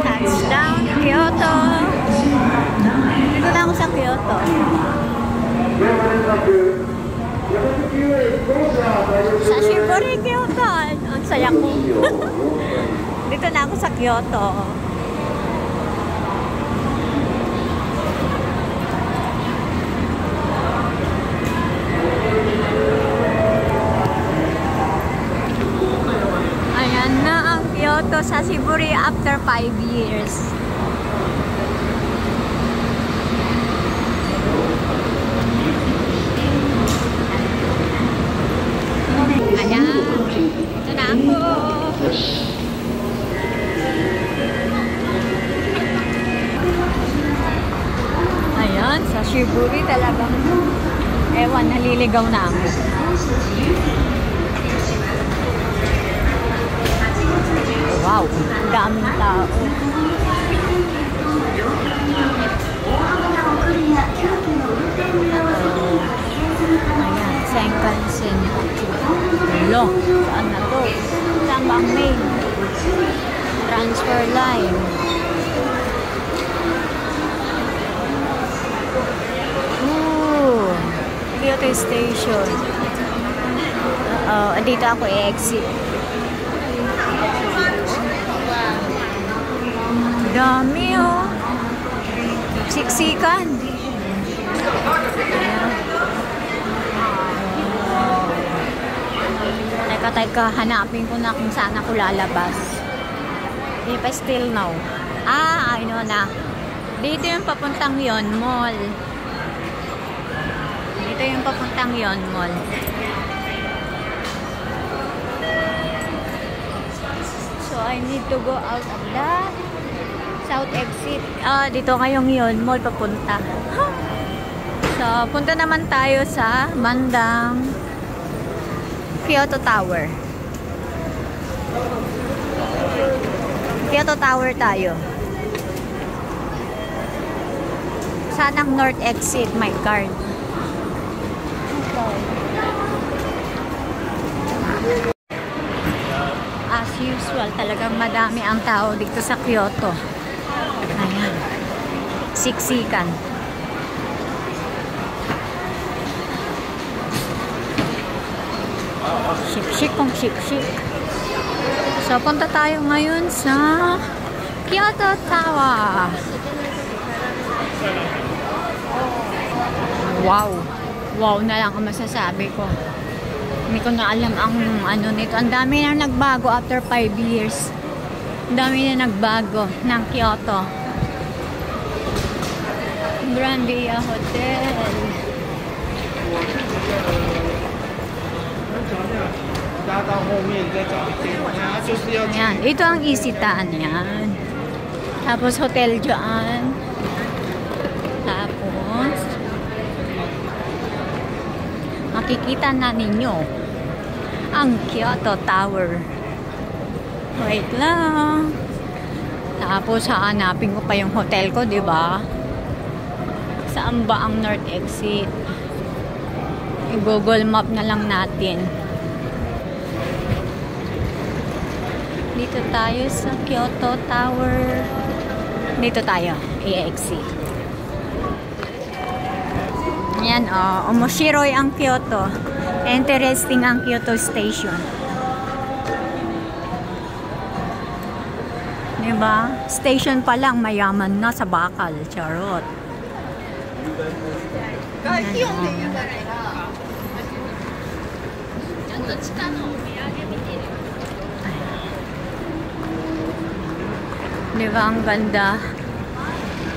Touchdown, Kyoto. Dito na ako sa Kyoto. Sa Shibori, Kyoto. Ang saya ko. Dito na ako sa Kyoto. Ayan na ang Kyoto sa Shibori after 5 years. Ayan. Ito na ako. Ayan, sa Shibori talagang ewan, naliligaw na ako. Wow, daming tao. Ayan, Shinkansen. Hello, saan na to? Saan ba ang main? Transfer line. Ooh, Kyoto Station. Dito ako i-exit. Dami oh. Siksikan. Teka, hanapin ko na kung saan ako lalabas. If I still know. I know na. Dito yung papuntang Yon Mall. Dito yung papuntang Yon Mall. So I need to go out of the south exit. Dito kayong Yon Mall papunta. So punta naman tayo sa bandang Kyoto Tower. Kyoto Tower tayo. Saan ang north exit? My card. As usual, talagang madami ang tao dito sa Kyoto. Ayan. Siksikan. Shik-shik kung shik-shik. So, punta tayo ngayon sa Kyoto Tower. Wow. Wow na lang ang masasabi ko. Hindi ko na alam ang ano nito. Ang dami na nagbago after 5 years. Ang dami na nagbago ng Kyoto. Grandia Hotel. Ayan, ito ang isitaan yan. Tapos hotel dyan. Tapos makikita na ninyo ang Kyoto Tower. Wait lang. Tapos hahanapin ko pa yung hotel ko, di ba? Saan ba ang north exit? I-Google map na lang natin. Dito tayo sa Kyoto Tower. Dito tayo, i-exit. Yan, Omoshiroy ang Kyoto. Interesting ang Kyoto Station. Diba? Station pa lang, mayaman na sa bakal. Charot. Diba ang ganda?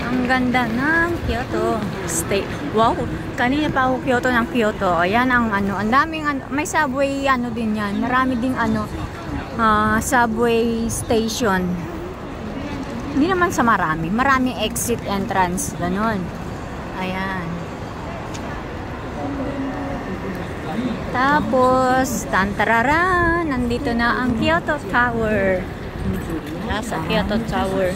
Ang ganda ng Kyoto State. Wow! Kanina pa ako Kyoto ng Kyoto. Ayan ang ano. Ang daming ano. May subway ano din yan. Marami ding ano. Subway station. Hindi naman sa marami. Maraming exit entrance. Ganon. Ayan. Tapos, tantararan. Nandito na ang Kyoto Tower. Nasa Kyoto Tower.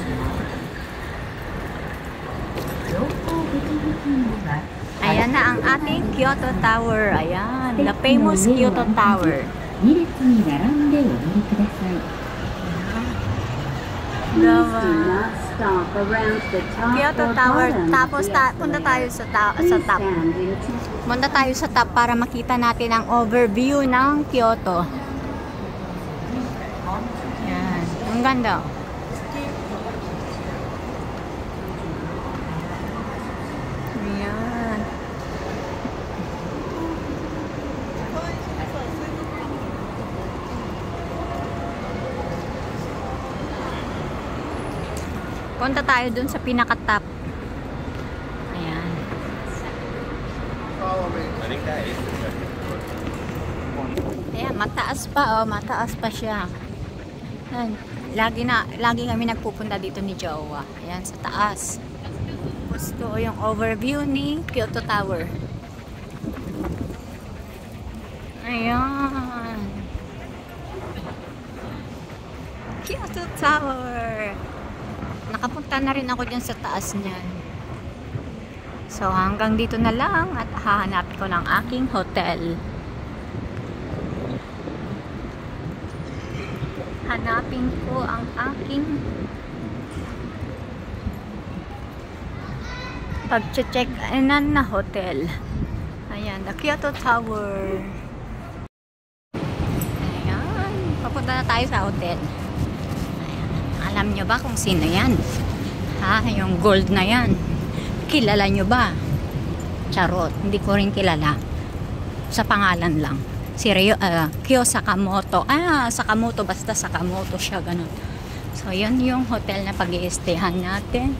Ayan na ang ating Kyoto Tower. Ayan. The famous Kyoto Tower. stop around the top Kyoto or Tower. bottom Tapos of the punta escalator. tayo sa top. Please stand in two. Punta tayo sa top para makita natin ang overview ng Kyoto. Yan. Ang ganda. Ayan. Punta tayo dun sa pinaka-top. Ayan. Ayan, mataas pa oh, mataas pa siya. Ayan. Lagi kami nagpupunta dito ni Jowa. Ayan, sa taas. Gusto ko yung overview ni Kyoto Tower. Ayan. Kyoto Tower. Nakapunta na rin ako dyan sa taas niyan. So, hanggang dito na lang at hahanapin ko ng aking hotel. Hanapin ko ang aking pag-check-inan na hotel. Ayan, the Kyoto Tower. Ayan, papunta na tayo sa hotel. Ayan. Alam nyo ba kung sino yan? Ha? Yung gold na yan. Kilala nyo ba? Charot, hindi ko rin kilala. Sa pangalan lang. Si Kyo Sakamoto. Sakamoto, basta Sakamoto siya, ganun. So, yan yung hotel na pag-i-stayhan natin.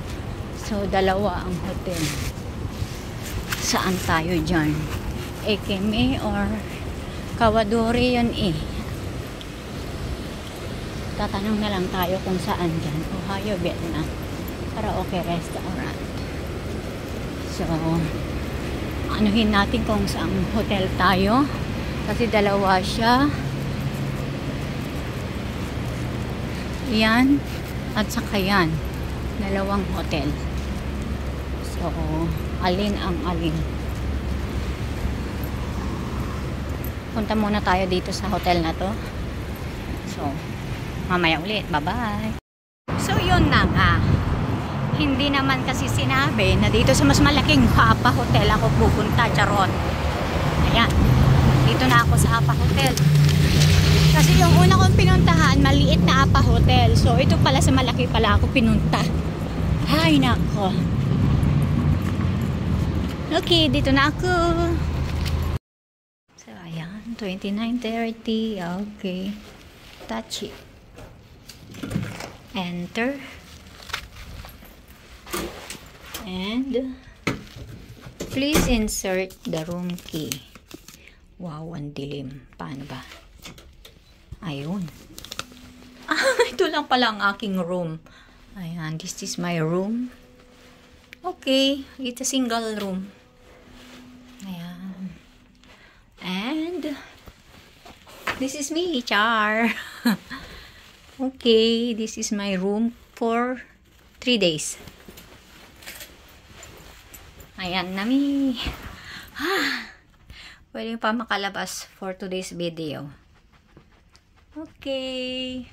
So, dalawa ang hotel. Saan tayo dyan? Ekime or Kawadori yun eh. Tatanong na lang tayo kung saan dyan. Ohio, Vietnam. Karaoke restaurant. So, anuhin natin kung saan hotel tayo. Kasi dalawa siya. Yan. At saka yan. Dalawang hotel. So, alin ang alin. Punta muna tayo dito sa hotel na to. So, mamaya ulit. Bye-bye. So, yun na nga. Hindi naman kasi sinabi na dito sa mas malaking Hapa Hotel ako pupunta. Charot. Ayan. Dito na ako sa Hapa Hotel. Kasi yung una kong pinuntahan, maliit na Hapa Hotel. So, ito pala sa malaki pala ako pinunta. Ay, nako. Okay, dito na ako. So, ayan. 29:30. Okay. Touch it. Enter. And please insert the room key. Wow, ang dilim. Paano ba? Ayun. Ito lang pala ang aking room. Ayan, this is my room. Okay, it's a single room. Ayan. And this is me, Char. Okay, this is my room for 3 days. Ayan na mi. Pwede pa makalabas for today's video. Okay.